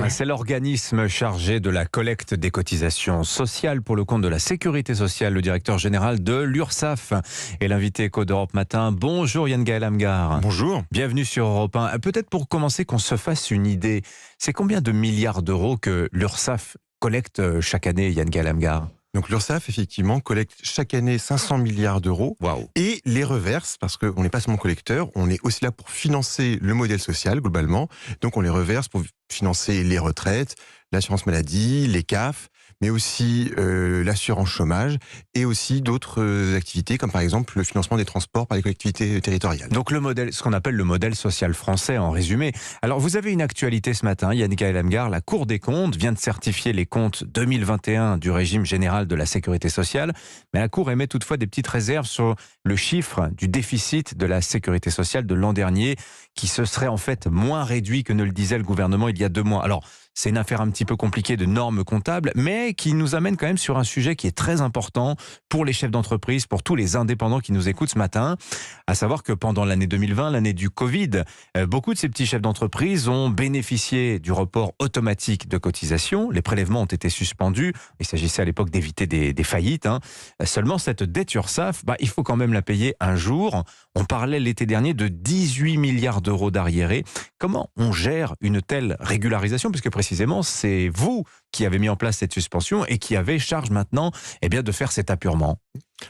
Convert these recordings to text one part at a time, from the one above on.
C'est l'organisme chargé de la collecte des cotisations sociales pour le compte de la Sécurité sociale, le directeur général de l'URSSAF et l'invité Écho d'Europe Matin. Bonjour Yann-Gaël Amghar. Bonjour. Bienvenue sur Europe 1. Peut-être pour commencer qu'on se fasse une idée, c'est combien de milliards d'euros que l'URSSAF collecte chaque année, Yann-Gaël Amghar? Donc l'URSSAF, effectivement, collecte chaque année 500 milliards d'euros et les reverse, parce qu'on n'est pas seulement collecteur, on est aussi là pour financer le modèle social, globalement. Donc on les reverse pour financer les retraites, l'assurance maladie, les CAF, mais aussi l'assurance chômage et aussi d'autres activités, comme par exemple le financement des transports par les collectivités territoriales. Donc le modèle, ce qu'on appelle le modèle social français en résumé. Alors vous avez une actualité ce matin, Yann-Gaël Amghar, la Cour des comptes vient de certifier les comptes 2021 du régime général de la Sécurité sociale, mais la Cour émet toutefois des petites réserves sur le chiffre du déficit de la Sécurité sociale de l'an dernier, qui se serait en fait moins réduit que ne le disait le gouvernement il y a 2 mois. Alors, c'est une affaire un petit peu compliquée de normes comptables, mais qui nous amène quand même sur un sujet qui est très important pour les chefs d'entreprise, pour tous les indépendants qui nous écoutent ce matin, à savoir que pendant l'année 2020, l'année du Covid, beaucoup de ces petits chefs d'entreprise ont bénéficié du report automatique de cotisation. Les prélèvements ont été suspendus. Il s'agissait à l'époque d'éviter des faillites. Seulement, cette dette URSSAF, il faut quand même la payer un jour. On parlait l'été dernier de 18 milliards d'euros d'arriérés. Comment on gère une telle régularisation? Puisque précisément, c'est vous qui avez mis en place cette suspension et qui avez charge maintenant de faire cet apurement.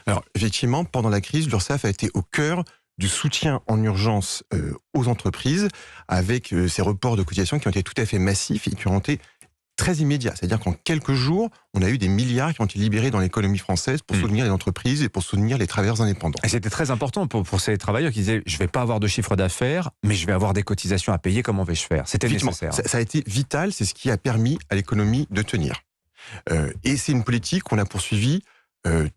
Alors, effectivement, pendant la crise, l'URSSAF a été au cœur du soutien en urgence aux entreprises, avec ces reports de cotisations qui ont été tout à fait massifs et qui ont été très immédiats. C'est-à-dire qu'en quelques jours, on a eu des milliards qui ont été libérés dans l'économie française pour soutenir les entreprises et pour soutenir les travailleurs indépendants. Et c'était très important pour ces travailleurs qui disaient « je ne vais pas avoir de chiffre d'affaires, mais je vais avoir des cotisations à payer, comment vais-je faire ?» C'était nécessaire. Ça a été vital, c'est ce qui a permis à l'économie de tenir. Et c'est une politique qu'on a poursuivie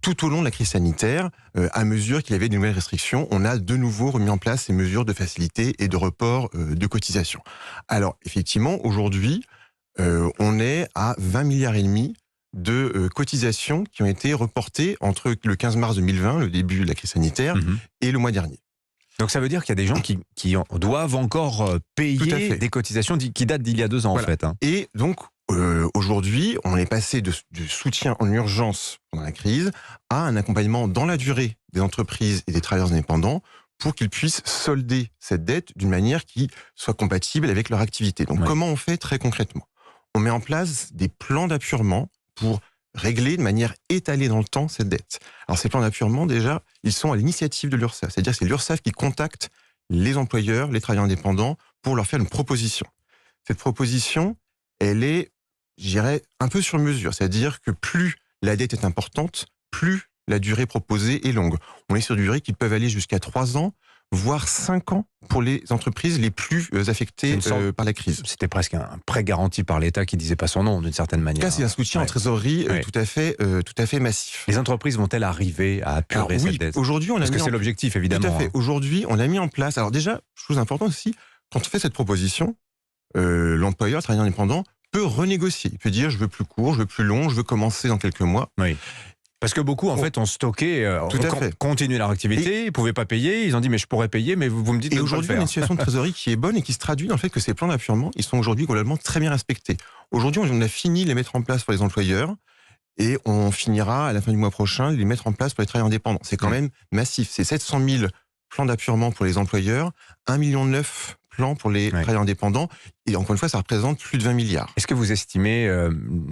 tout au long de la crise sanitaire. À mesure qu'il y avait de nouvelles restrictions, on a de nouveau remis en place ces mesures de facilité et de report de cotisations. Alors, effectivement, aujourd'hui, on est à 20 milliards et demi de cotisations qui ont été reportées entre le 15 mars 2020, le début de la crise sanitaire, et le mois dernier. Donc ça veut dire qu'il y a des gens qui doivent encore payer des cotisations qui datent d'il y a 2 ans, en fait. Et donc, aujourd'hui, on est passé du soutien en urgence pendant la crise à un accompagnement dans la durée des entreprises et des travailleurs indépendants pour qu'ils puissent solder cette dette d'une manière qui soit compatible avec leur activité. Donc comment on fait très concrètement? On met en place des plans d'appurement pour régler de manière étalée dans le temps cette dette. Alors ces plans d'appurement, déjà, ils sont à l'initiative de l'URSSAF. C'est-à-dire que c'est l'URSSAF qui contacte les employeurs, les travailleurs indépendants, pour leur faire une proposition. Cette proposition, elle est, je dirais, un peu sur mesure. C'est-à-dire que plus la dette est importante, plus la durée proposée est longue. On est sur des durées qui peuvent aller jusqu'à 3 ans, voire 5 ans pour les entreprises les plus affectées par la crise. C'était presque un prêt garanti par l'État qui disait pas son nom, d'une certaine manière. Là, c'est un soutien en trésorerie tout à fait massif. Les entreprises vont-elles arriver à apurer cette dette? Aujourd'hui, parce que c'est l'objectif, évidemment. Tout à fait. Aujourd'hui, on a mis en place... Alors déjà, chose importante aussi, quand on fait cette proposition, l'employeur, le travailleur indépendant, peut renégocier. Il peut dire, je veux plus court, je veux plus long, je veux commencer dans quelques mois. Oui. Parce que beaucoup, en fait, ont stocké, continué leur activité, ils ne pouvaient pas payer, ils ont dit, mais je pourrais payer, mais vous me dites de ne pas le aujourd'hui, faire. on a une situation de trésorerie qui est bonne et qui se traduit dans le fait que ces plans d'appurement, ils sont aujourd'hui globalement très bien respectés. Aujourd'hui, on a fini de les mettre en place pour les employeurs et on finira, à la fin du mois prochain, de les mettre en place pour les travailleurs indépendants. C'est quand même massif. C'est 700 000 plans d'appurement pour les employeurs, 1,9 million plans pour les travailleurs indépendants. Et encore une fois, ça représente plus de 20 milliards. Est-ce que vous estimez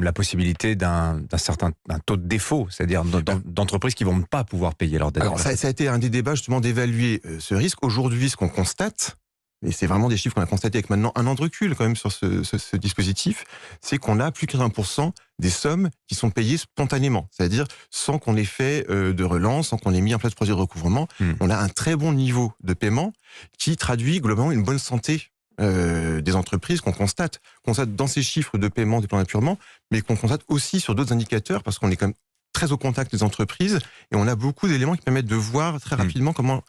la possibilité d'un certain taux de défaut, c'est-à-dire d'entreprises qui ne vont pas pouvoir payer leurs dettes? Alors, ça a été un des débats justement d'évaluer ce risque. Aujourd'hui, ce qu'on constate, et c'est vraiment des chiffres qu'on a constatés avec maintenant 1 an de recul quand même sur ce dispositif, c'est qu'on a plus que 20% des sommes qui sont payées spontanément, c'est-à-dire sans qu'on ait fait de relance, sans qu'on ait mis en place de projet de recouvrement. On a un très bon niveau de paiement qui traduit globalement une bonne santé des entreprises qu'on constate dans ces chiffres de paiement des plans d'appurement, mais qu'on constate aussi sur d'autres indicateurs, parce qu'on est quand même très au contact des entreprises et on a beaucoup d'éléments qui permettent de voir très rapidement comment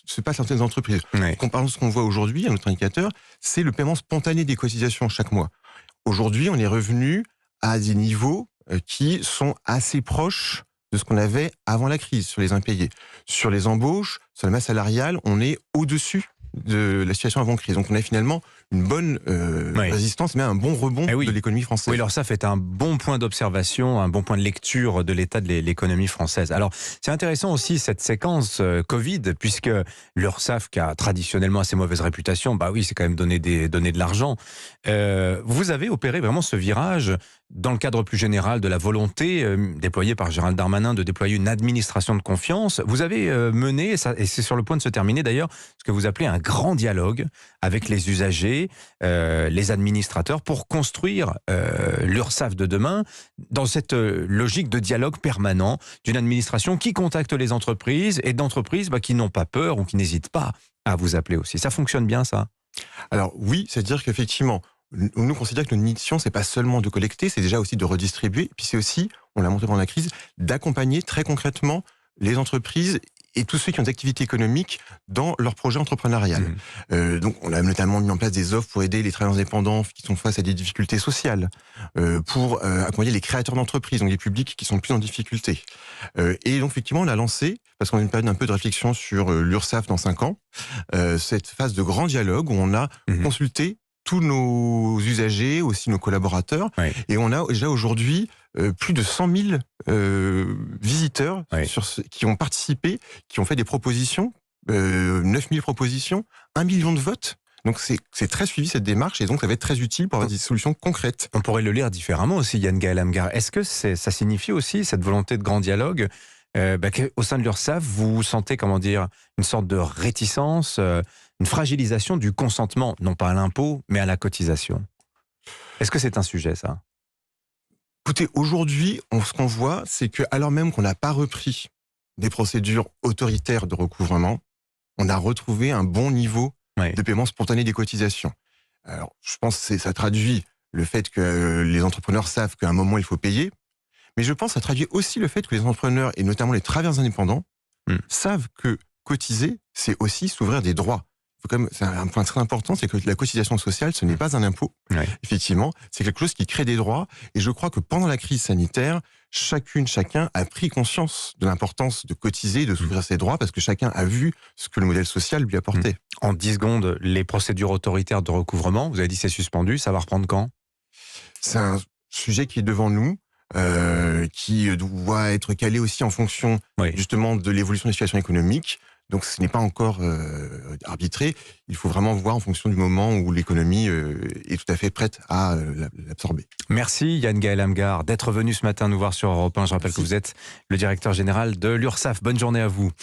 se passe dans certaines entreprises. Comparant ce qu'on voit aujourd'hui, un autre indicateur, c'est le paiement spontané des cotisations chaque mois. Aujourd'hui, on est revenu à des niveaux qui sont assez proches de ce qu'on avait avant la crise sur les impayés. Sur les embauches, sur la masse salariale, on est au-dessus de la situation avant crise. Donc on a finalement une bonne Oui. résistance, mais un bon rebond Eh oui. de l'économie française. Oui, l'URSSAF est un bon point d'observation, un bon point de lecture de l'état de l'économie française. Alors, c'est intéressant aussi cette séquence Covid, puisque l'URSSAF, qui a traditionnellement assez mauvaise réputation, bah oui, c'est quand même donner de l'argent. Vous avez opéré vraiment ce virage dans le cadre plus général de la volonté déployée par Gérald Darmanin de déployer une administration de confiance. Vous avez mené, et c'est sur le point de se terminer d'ailleurs, ce que vous appelez un grand dialogue avec les usagers, les administrateurs, pour construire l'URSSAF de demain dans cette logique de dialogue permanent d'une administration qui contacte les entreprises et d'entreprises qui n'ont pas peur ou qui n'hésitent pas à vous appeler aussi. Ça fonctionne bien, ça? Alors oui, c'est-à-dire qu'effectivement, nous considérons que notre mission, c'est pas seulement de collecter, c'est déjà aussi de redistribuer, puis c'est aussi, on l'a montré pendant la crise, d'accompagner très concrètement les entreprises et tous ceux qui ont des activités économiques dans leur projet entrepreneurial. Donc, on a notamment mis en place des offres pour aider les travailleurs indépendants qui sont face à des difficultés sociales, pour accompagner les créateurs d'entreprises, donc les publics qui sont plus en difficulté. Et donc, effectivement, on a lancé, parce qu'on a une période un peu de réflexion sur l'URSSAF dans 5 ans, cette phase de grand dialogue où on a consulté tous nos usagers, aussi nos collaborateurs, Oui. et on a déjà aujourd'hui plus de 100 000 visiteurs Oui. qui ont participé, qui ont fait des propositions, 9 000 propositions, 1 million de votes. Donc c'est très suivi cette démarche, et donc ça va être très utile pour avoir des solutions concrètes. On pourrait le lire différemment aussi, Yann Gaël Amghar. Est-ce que ça signifie aussi, cette volonté de grand dialogue, qu'au sein de l'URSSAF, vous sentez, comment dire, une sorte de réticence, une fragilisation du consentement, non pas à l'impôt, mais à la cotisation? Est-ce que c'est un sujet, ça? Écoutez, aujourd'hui, ce qu'on voit, c'est que alors même qu'on n'a pas repris des procédures autoritaires de recouvrement, on a retrouvé un bon niveau Oui. de paiement spontané des cotisations. Alors, je pense que ça traduit le fait que les entrepreneurs savent qu'à un moment, il faut payer, mais je pense que ça traduit aussi le fait que les entrepreneurs, et notamment les travailleurs indépendants, savent que cotiser, c'est aussi s'ouvrir des droits. C'est un point très important, c'est que la cotisation sociale, ce n'est pas un impôt. Oui. Effectivement, c'est quelque chose qui crée des droits. Et je crois que pendant la crise sanitaire, chacun a pris conscience de l'importance de cotiser, de s'ouvrir ses droits, parce que chacun a vu ce que le modèle social lui apportait. En 10 secondes, les procédures autoritaires de recouvrement, vous avez dit c'est suspendu, ça va reprendre quand? C'est un sujet qui est devant nous, qui doit être calé aussi en fonction justement de l'évolution des situations économiques. Donc ce n'est pas encore arbitré. Il faut vraiment voir en fonction du moment où l'économie est tout à fait prête à l'absorber. Merci Yann Gaël Amghar d'être venu ce matin nous voir sur Europe 1. Je rappelle que vous êtes le directeur général de l'URSSAF. Bonne journée à vous.